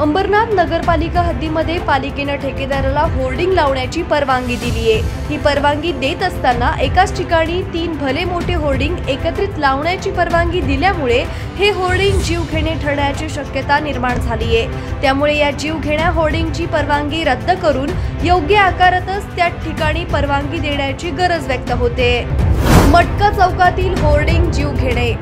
अंबरनाथ नगरपालिका हद्दीमध्ये पालिकेने ठेकेदाराला होर्डिंग लावण्याची परवानगी दिली आहे। ही परवानगी देत असताना एकाच ठिकाणी 3 भले मोठे होर्डिंग एकत्रित लावण्याची परवानगी दिल्यामुळे हे होर्डिंग जीवघेणे ठरण्याची शक्यता निर्माण झाली आहे। त्यामुळे या जीवघेण्या होर्डिंगची परवानगी रद्द करून योग्य आकारातच त्या ठिकाणी परवानगी देण्याची गरज व्यक्त होते। मटका चौकातील होर्डिंग जीवघेणे।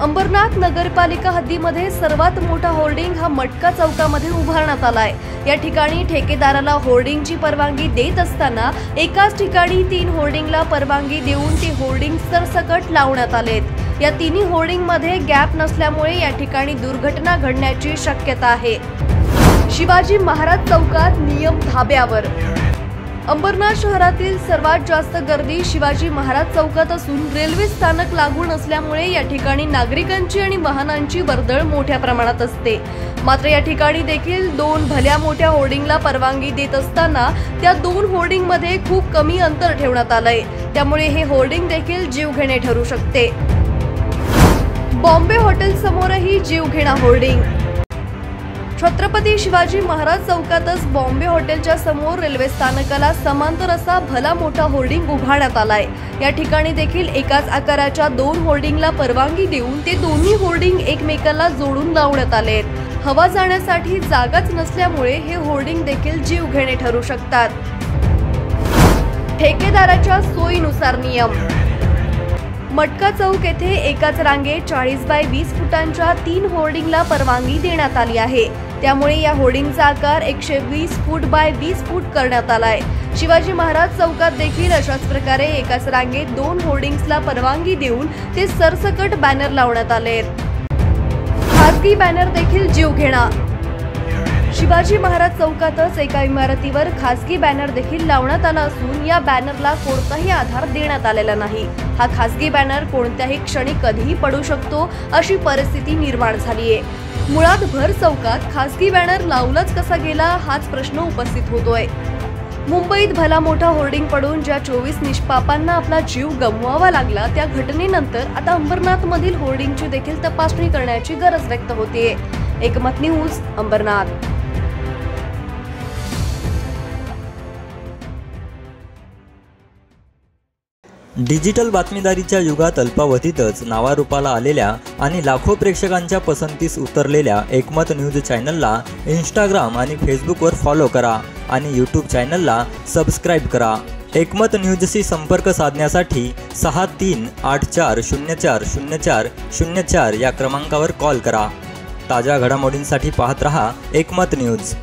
अंबरनाथ नगरपालिका हद्दीमध्ये सर्वात मोठा होर्डिंग हा मटका चौकामध्ये उभारण्यात आलाय। या ठिकाणी ठेकेदाराला होर्डिंगची परवानगी देत असताना एकाच ठिकाणी 3 होर्डिंगला परवानगी देऊन ते होर्डिंग सरसकट लावण्यात आलेत। या तिन्ही होर्डिंगमध्ये गॅप नसल्यामुळे या ठिकाणी दुर्घटना घडण्याची शक्यता आहे। शिवाजी महाराज चौकात नियम धाब्यावर। अंबरनाथ शहरातील सर्वात जास्त गर्दी शिवाजी महाराज चौकात असून रेल्वे स्थानक लागून असल्यामुळे या ठिकाणी नागरिकांची आणि वाहनांची वर्दळ मोठ्या प्रमाणात असते। मात्र या ठिकाणी देखील 2 भल्या मोठ्या होर्डिंगला परवानगी देत असताना त्या 2 होर्डिंगमध्ये खूप कमी अंतर ठेवण्यात आलंय। त्यामुळे हे होर्डिंग देखील जीवघेणे ठरू शकते। बॉम्बे हॉटेल समोरही जीवघेणा होर्डिंग। छत्रपती शिवाजी महाराज चौकातच बॉम्बे हॉटेलच्या समोर रेल्वे स्थानकाला समांतर असा भला मोठा होर्डिंग उभारण्यात आलाय। या ठिकाणी देखील एकाच आकाराच्या 2 होर्डिंगला परवानगी देऊन ते दोन्ही होर्डिंग एकमेकांना जोडून लावण्यात आलेत। हवा जाण्यासाठी जागाच नसल्यामुळे हे होर्डिंग देखील जीवघेणे ठरू शकतात। ठेकेदाराच्या सोयीनुसार नियम। मटका चौक येथे एकाच रांगेत 40 बाय 20 फुटांच्या 3 होर्डिंगला परवानगी देण्यात आली आहे। त्यामुळे या होर्डिंगचा आकार 120 फूट बाय 20 फूट करण्यात आलाय। शिवाजी महाराज चौकात देखील अशाच प्रकारे एकाच रांगेत 2 होर्डिंग्सला परवानगी देऊन ते सरसकट बॅनर लावण्यात आलेत। खासगी बॅनर देखील जीवघेणा। शिवाजी महाराज चौकातच एका इमारतीवर खासगी बॅनर देखील लावण्यात आला असून या बॅनरला कोणताही आधार देण्यात आलेला नाही। हा खासगी बॅनर कोणत्याही क्षणी कधीही पडू शकतो अशी परिस्थिती निर्माण झाली आहे। मुळात भर चौकात खासगी बॅनर लावलाच कसा गेला हाच प्रश्न उपस्थित होतोय। मुंबईत भला मोठा होर्डिंग पडून ज्या 24 निष्पापांना आपला जीव गमवावा लागला त्या घटनेनंतर आता अंबरनाथ मधील होर्डिंगची देखील तपासणी करण्याची गरज व्यक्त होते। एकमत न्यूज, अंबरनाथ। डिजिटल बातमीदारीच्या युगात अल्पावधीतच नावारूपाला आलेल्या आणि लाखो प्रेक्षकांच्या पसंतीस उतरलेल्या एकमत न्यूज चॅनलला इंस्टाग्राम आणि फेसबुकवर फॉलो करा आणि यूट्यूब चॅनलला सबस्क्राईब करा। एकमत न्यूजशी संपर्क साधण्यासाठी 6384040404 या क्रमांकावर कॉल करा। ताज्या घडामोडींसाठी पाहत रहा एकमत न्यूज।